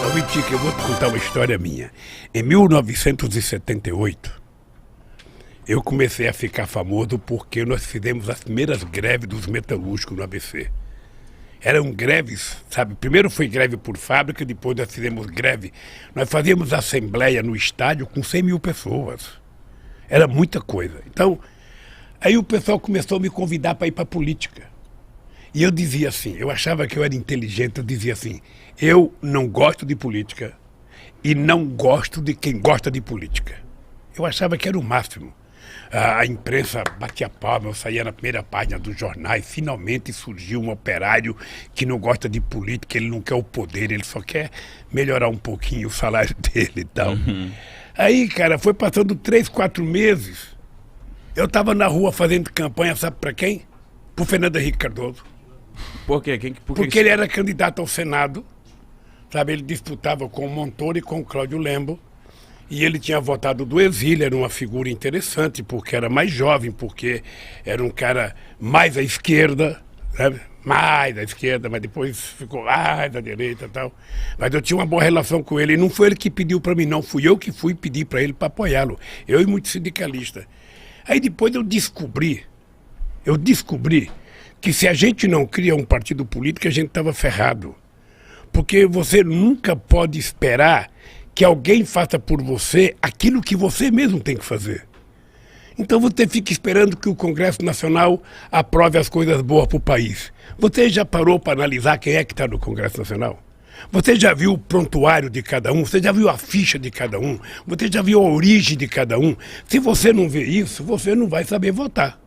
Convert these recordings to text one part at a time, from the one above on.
Ô, Vitica, eu vou te contar uma história minha. Em 1978, eu comecei a ficar famoso porque nós fizemos as primeiras greves dos metalúrgicos no ABC. Eram greves, sabe? Primeiro foi greve por fábrica, depois nós fizemos greve. Nós fazíamos assembleia no estádio com 100 mil pessoas. Era muita coisa. Então, aí o pessoal começou a me convidar para ir para a política. E eu dizia assim, eu achava que eu era inteligente, eu dizia assim, eu não gosto de política e não gosto de quem gosta de política. Eu achava que era o máximo. A imprensa batia palma, eu saía na primeira página dos jornais, finalmente surgiu um operário que não gosta de política, ele não quer o poder, ele só quer melhorar um pouquinho o salário dele e tal. Aí, cara, foi passando 3, 4 meses, eu estava na rua fazendo campanha, sabe para quem? Pro Fernando Henrique Cardoso. Por quê? Porque ele era candidato ao Senado, sabe? Ele disputava com o Montoro e com o Cláudio Lembo. E ele tinha votado do exílio, era uma figura interessante, porque era mais jovem, porque era um cara mais à esquerda, sabe? Mais à esquerda, mas depois ficou mais à direita e tal. Mas eu tinha uma boa relação com ele, e não foi ele que pediu para mim, não. Fui eu que fui pedir para ele para apoiá-lo. Eu e muitos sindicalistas. Aí depois eu descobri que se a gente não cria um partido político, a gente estava ferrado. Porque você nunca pode esperar que alguém faça por você aquilo que você mesmo tem que fazer. Então você fica esperando que o Congresso Nacional aprove as coisas boas para o país. Você já parou para analisar quem é que está no Congresso Nacional? Você já viu o prontuário de cada um? Você já viu a ficha de cada um? Você já viu a origem de cada um? Se você não vê isso, você não vai saber votar.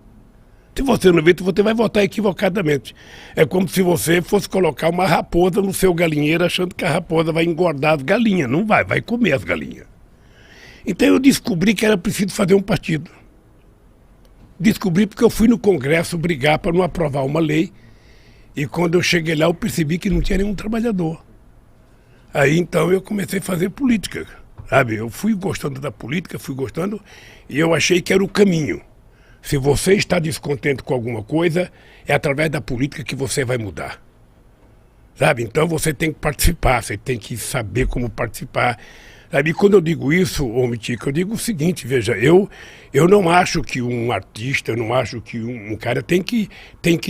Se você não vê, você vai votar equivocadamente. É como se você fosse colocar uma raposa no seu galinheiro achando que a raposa vai engordar as galinhas. Não vai, vai comer as galinhas. Então eu descobri que era preciso fazer um partido. Descobri porque eu fui no Congresso brigar para não aprovar uma lei. E quando eu cheguei lá, eu percebi que não tinha nenhum trabalhador. Aí então eu comecei a fazer política, sabe? Eu fui gostando da política, e eu achei que era o caminho. Se você está descontente com alguma coisa, é através da política que você vai mudar. Sabe? Então você tem que participar, você tem que saber como participar. Sabe? E quando eu digo isso, ô Mitica, eu digo o seguinte, veja, eu não acho que um artista, eu não acho que um cara tem que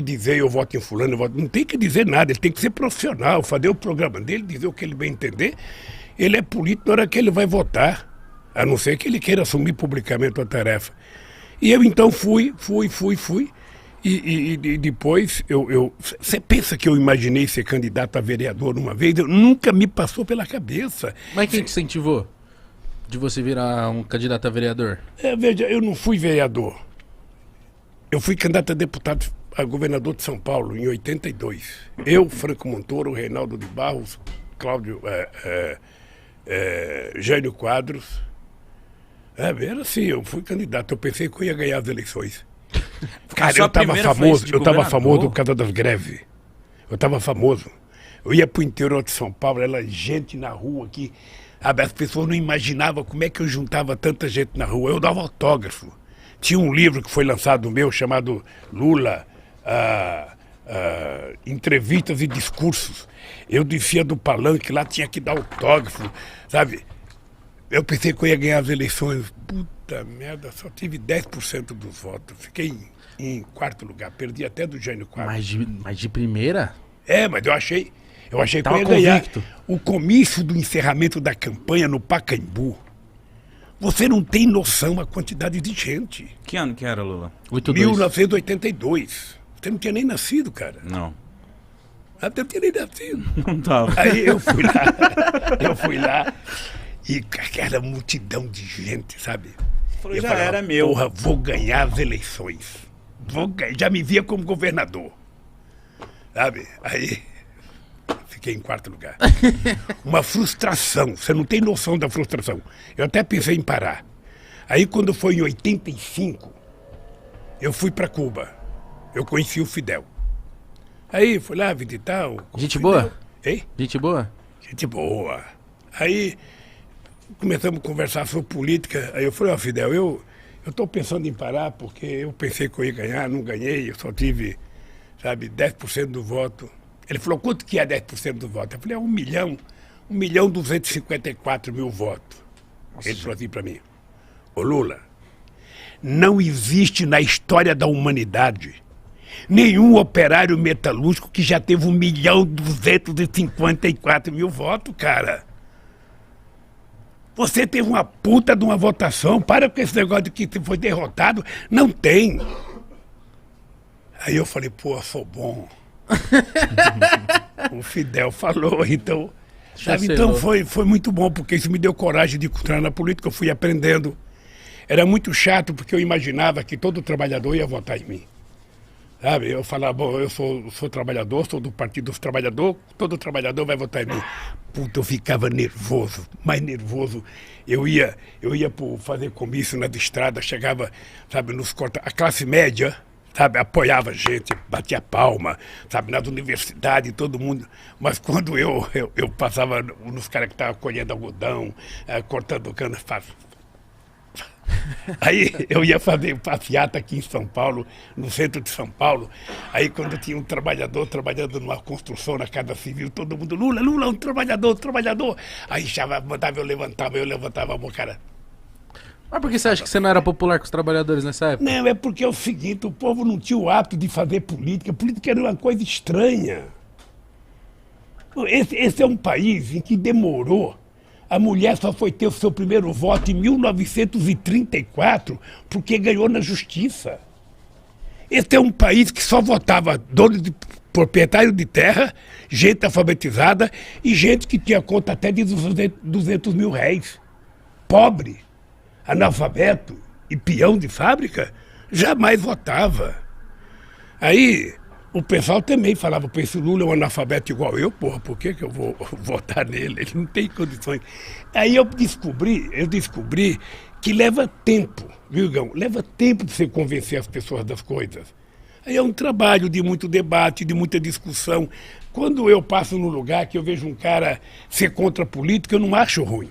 dizer eu voto em fulano, não tem que dizer nada, ele tem que ser profissional, fazer o programa dele, dizer o que ele bem entender. Ele é político na hora que ele vai votar, a não ser que ele queira assumir publicamente a tarefa. E eu então fui, e depois você pensa que eu imaginei ser candidato a vereador uma vez? Nunca me passou pela cabeça. Mas quem te incentivou de você virar um candidato a vereador? Veja, eu não fui vereador. Eu fui candidato a deputado a governador de São Paulo em 82. Eu, Franco Montoro, Reinaldo de Barros, Cláudio, Jânio Quadros. Era assim, eu fui candidato, eu pensei que eu ia ganhar as eleições. Cara, eu estava famoso por causa das greves. Eu estava famoso. Eu ia pro interior de São Paulo, era gente na rua aqui. As pessoas não imaginavam como é que eu juntava tanta gente na rua. Eu dava autógrafo. Tinha um livro que foi lançado meu chamado Lula, Entrevistas e Discursos. Eu descia do palanque, lá tinha que dar autógrafo, sabe? Eu pensei que eu ia ganhar as eleições. Puta merda, só tive 10% dos votos. Fiquei em quarto lugar, perdi até do Jânio Quadros. Mas de primeira? Mas eu achei que eu ia ganhar. O comício do encerramento da campanha no Pacaembu. Você não tem noção da quantidade de gente. Que ano que era, Lula? 1982. Você não tinha nem nascido, cara. Não. Até eu tinha nem nascido. Não tava. Aí eu fui lá. E aquela multidão de gente, sabe? Falou, já era meu. Porra, vou ganhar as eleições. Já me via como governador. Sabe? Aí fiquei em quarto lugar. Uma frustração. Você não tem noção da frustração. Eu até pensei em parar. Aí quando foi em 85, eu fui para Cuba. Eu conheci o Fidel. Aí fui lá visitar o Gente Fidel. boa? Hein? Gente boa? Gente boa. Aí começamos a conversar sobre política. Aí eu falei, Fidel, eu estou pensando em parar porque eu pensei que eu ia ganhar, não ganhei, eu só tive, sabe, 10% do voto. Ele falou, quanto que é 10% do voto? Eu falei, 1 milhão. 1.254.000 votos. Ele falou assim para mim: ô Lula, não existe na história da humanidade nenhum operário metalúrgico que já teve 1.254.000 votos, cara. Você teve uma puta de uma votação, para com esse negócio de que foi derrotado. Não tem. Aí eu falei, pô, sou bom. O Fidel falou, então... Sabe, então foi muito bom, porque isso me deu coragem de entrar na política, eu fui aprendendo. Era muito chato, porque eu imaginava que todo trabalhador ia votar em mim. Sabe, eu falava, bom, eu sou trabalhador, sou do Partido dos Trabalhadores, todo trabalhador vai votar em mim. Puta, eu ficava nervoso, mais nervoso. Eu ia fazer comício nas estradas, chegava, sabe, nos corta. A classe média, sabe, apoiava a gente, batia palma, sabe, nas universidades, todo mundo. Mas quando eu passava nos caras que estavam colhendo algodão, cortando cana, aí eu ia fazer passeata aqui em São Paulo, no centro de São Paulo. Aí quando tinha um trabalhador trabalhando numa construção na Casa Civil, todo mundo, Lula, Lula, um trabalhador, trabalhador. Aí mandava eu levantava a mão, cara. Mas por que você acha que você não era popular com os trabalhadores nessa época? Não, é porque é o seguinte, o povo não tinha o hábito de fazer política. Política era uma coisa estranha. Esse é um país em que demorou. A mulher só foi ter o seu primeiro voto em 1934, porque ganhou na justiça. Esse é um país que só votava dono de proprietário de terra, gente alfabetizada e gente que tinha conta até de 200 mil réis. Pobre, analfabeto e peão de fábrica, jamais votava. Aí o pessoal também falava, pô, esse Lula é um analfabeto igual eu, porra, por que eu vou votar nele? Ele não tem condições. Aí eu descobri que leva tempo, viu, Gão? Leva tempo de você convencer as pessoas das coisas. Aí é um trabalho de muito debate, de muita discussão. Quando eu passo num lugar que eu vejo um cara ser contra a política, eu não acho ruim.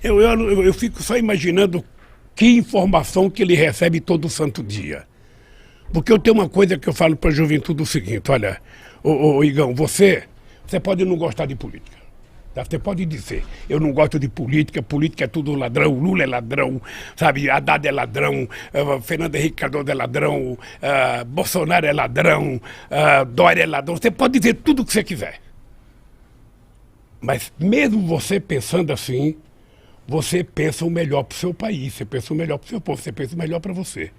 Eu fico só imaginando que informação que ele recebe todo santo dia. Porque eu tenho uma coisa que eu falo para a juventude o seguinte, olha, ô Igão, você pode não gostar de política. Tá? Você pode dizer, eu não gosto de política, política é tudo ladrão, Lula é ladrão, sabe, Haddad é ladrão, Fernando Henrique Cardoso é ladrão, Bolsonaro é ladrão, Dória é ladrão. Você pode dizer tudo o que você quiser. Mas mesmo você pensando assim, você pensa o melhor para o seu país, você pensa o melhor para o seu povo, você pensa o melhor para você.